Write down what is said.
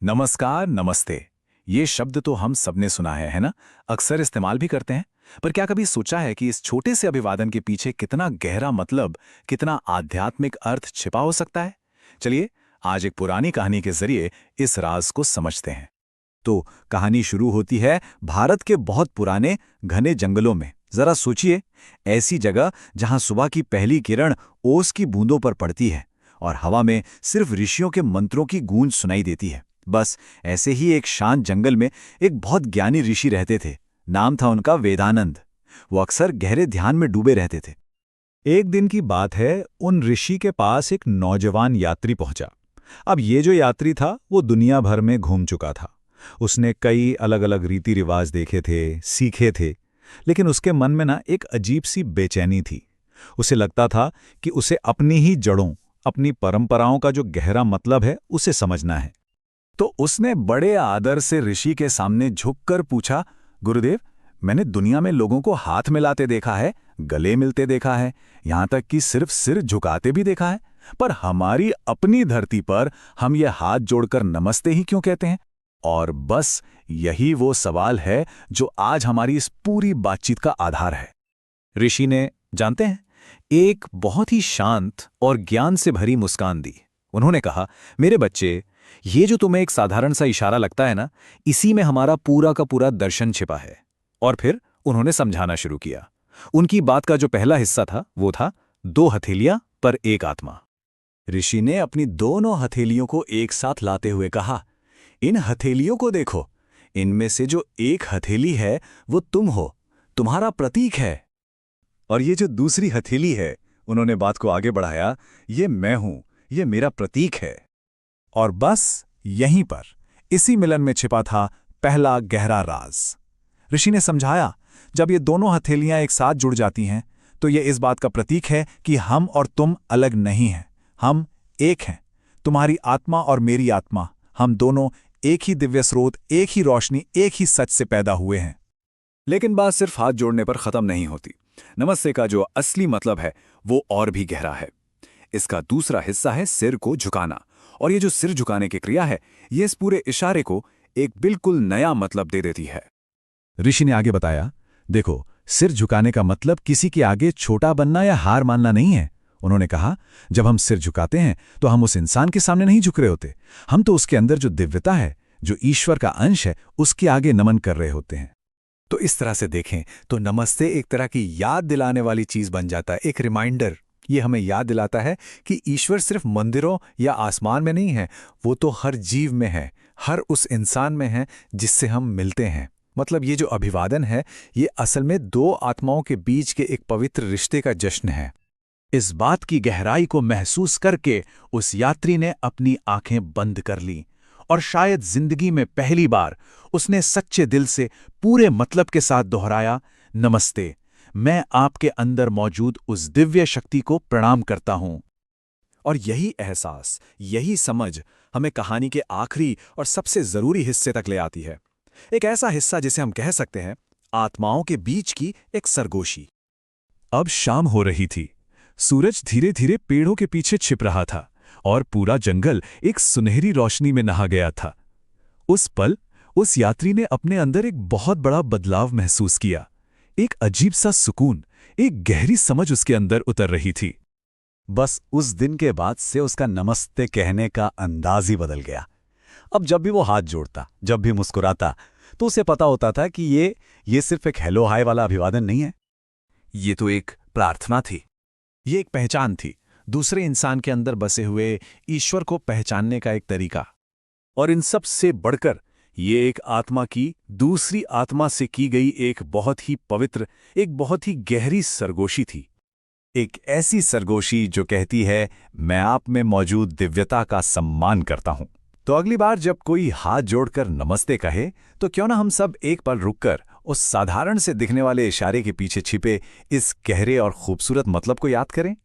नमस्कार, नमस्ते। ये शब्द तो हम सबने सुना है ना? अक्सर इस्तेमाल भी करते हैं। पर क्या कभी सोचा है कि इस छोटे से अभिवादन के पीछे कितना गहरा मतलब, कितना आध्यात्मिक अर्थ छिपा हो सकता है? चलिए, आज एक पुरानी कहानी के जरिए इस राज को समझते हैं। तो कहानी शुरू होती है भारत के बहुत पुराने घने जंगलों में। जरा सोचिए, ऐसी जगह जहां सुबह की पहली किरण ओस की बूंदों पर पड़ती है और हवा में सिर्फ ऋषियों के मंत्रों की गूंज सुनाई देती है। बस ऐसे ही एक शांत जंगल में एक बहुत ज्ञानी ऋषि रहते थे। नाम था उनका वेदानंद। वो अक्सर गहरे ध्यान में डूबे रहते थे। एक दिन की बात है, उन ऋषि के पास एक नौजवान यात्री पहुंचा। अब ये जो यात्री था वो दुनिया भर में घूम चुका था। उसने कई अलग अलग रीति रिवाज देखे थे, सीखे थे, लेकिन उसके मन में ना एक अजीब सी बेचैनी थी। उसे लगता था कि उसे अपनी ही जड़ों, अपनी परंपराओं का जो गहरा मतलब है उसे समझना है। तो उसने बड़े आदर से ऋषि के सामने झुककर पूछा, गुरुदेव, मैंने दुनिया में लोगों को हाथ मिलाते देखा है, गले मिलते देखा है, यहाँ तक कि सिर्फ सिर झुकाते भी देखा है, पर हमारी अपनी धरती पर हम ये हाथ जोड़कर नमस्ते ही क्यों कहते हैं? और बस यही वो सवाल है जो आज हमारी इस पूरी बातचीत का आधार है। ऋषि ने, जानते हैं, एक बहुत ही शांत और ज्ञान से भरी मुस्कान दी। उन्होंने कहा, मेरे बच्चे, ये जो तुम्हें एक साधारण सा इशारा लगता है ना, इसी में हमारा पूरा का पूरा दर्शन छिपा है। और फिर उन्होंने समझाना शुरू किया। उनकी बात का जो पहला हिस्सा था वो था, दो हथेलियां पर एक आत्मा। ऋषि ने अपनी दोनों हथेलियों को एक साथ लाते हुए कहा, इन हथेलियों को देखो, इनमें से जो एक हथेली है वो तुम हो, तुम्हारा प्रतीक है। और ये जो दूसरी हथेली है, उन्होंने बात को आगे बढ़ाया, ये मैं हूं, ये मेरा प्रतीक है। और बस यहीं पर, इसी मिलन में छिपा था पहला गहरा राज। ऋषि ने समझाया, जब ये दोनों हथेलियां एक साथ जुड़ जाती हैं तो ये इस बात का प्रतीक है कि हम और तुम अलग नहीं हैं, हम एक हैं। तुम्हारी आत्मा और मेरी आत्मा, हम दोनों एक ही दिव्य स्रोत, एक ही रोशनी, एक ही सच से पैदा हुए हैं। लेकिन बात सिर्फ हाथ जोड़ने पर खत्म नहीं होती। नमस्ते का जो असली मतलब है वो और भी गहरा है। इसका दूसरा हिस्सा है सिर को झुकाना। और ये जो सिर झुकाने की क्रिया है, ये इस पूरे इशारे को एक बिल्कुल नया मतलब दे देती है। ऋषि ने आगे बताया, देखो, सिर झुकाने का मतलब किसी के आगे छोटा बनना या हार मानना नहीं है। उन्होंने कहा, जब हम सिर झुकाते हैं तो हम उस इंसान के सामने नहीं झुक रहे होते, हम तो उसके अंदर जो दिव्यता है, जो ईश्वर का अंश है, उसके आगे नमन कर रहे होते हैं। तो इस तरह से देखें तो नमस्ते एक तरह की याद दिलाने वाली चीज बन जाता है, एक रिमाइंडर। ये हमें याद दिलाता है कि ईश्वर सिर्फ मंदिरों या आसमान में नहीं है, वो तो हर जीव में है, हर उस इंसान में है जिससे हम मिलते हैं। मतलब ये जो अभिवादन है, ये असल में दो आत्माओं के बीच के एक पवित्र रिश्ते का जश्न है। इस बात की गहराई को महसूस करके उस यात्री ने अपनी आंखें बंद कर लीं और शायद जिंदगी में पहली बार उसने सच्चे दिल से पूरे मतलब के साथ दोहराया, नमस्ते, मैं आपके अंदर मौजूद उस दिव्य शक्ति को प्रणाम करता हूं। और यही एहसास, यही समझ हमें कहानी के आखिरी और सबसे जरूरी हिस्से तक ले आती है। एक ऐसा हिस्सा जिसे हम कह सकते हैं आत्माओं के बीच की एक सरगोशी। अब शाम हो रही थी। सूरज धीरे धीरे पेड़ों के पीछे छिप रहा था और पूरा जंगल एक सुनहरी रोशनी में नहा गया था। उस पल उस यात्री ने अपने अंदर एक बहुत बड़ा बदलाव महसूस किया। एक अजीब सा सुकून, एक गहरी समझ उसके अंदर उतर रही थी। बस उस दिन के बाद से उसका नमस्ते कहने का अंदाज ही बदल गया। अब जब भी वो हाथ जोड़ता, जब भी मुस्कुराता, तो उसे पता होता था कि ये सिर्फ एक हेलो हाय वाला अभिवादन नहीं है। ये तो एक प्रार्थना थी, ये एक पहचान थी, दूसरे इंसान के अंदर बसे हुए ईश्वर को पहचानने का एक तरीका। और इन सब से बढ़कर ये एक आत्मा की दूसरी आत्मा से की गई एक बहुत ही पवित्र, एक बहुत ही गहरी सरगोशी थी। एक ऐसी सरगोशी जो कहती है, मैं आप में मौजूद दिव्यता का सम्मान करता हूं। तो अगली बार जब कोई हाथ जोड़कर नमस्ते कहे, तो क्यों ना हम सब एक पल रुककर उस साधारण से दिखने वाले इशारे के पीछे छिपे इस गहरे और खूबसूरत मतलब को याद करें।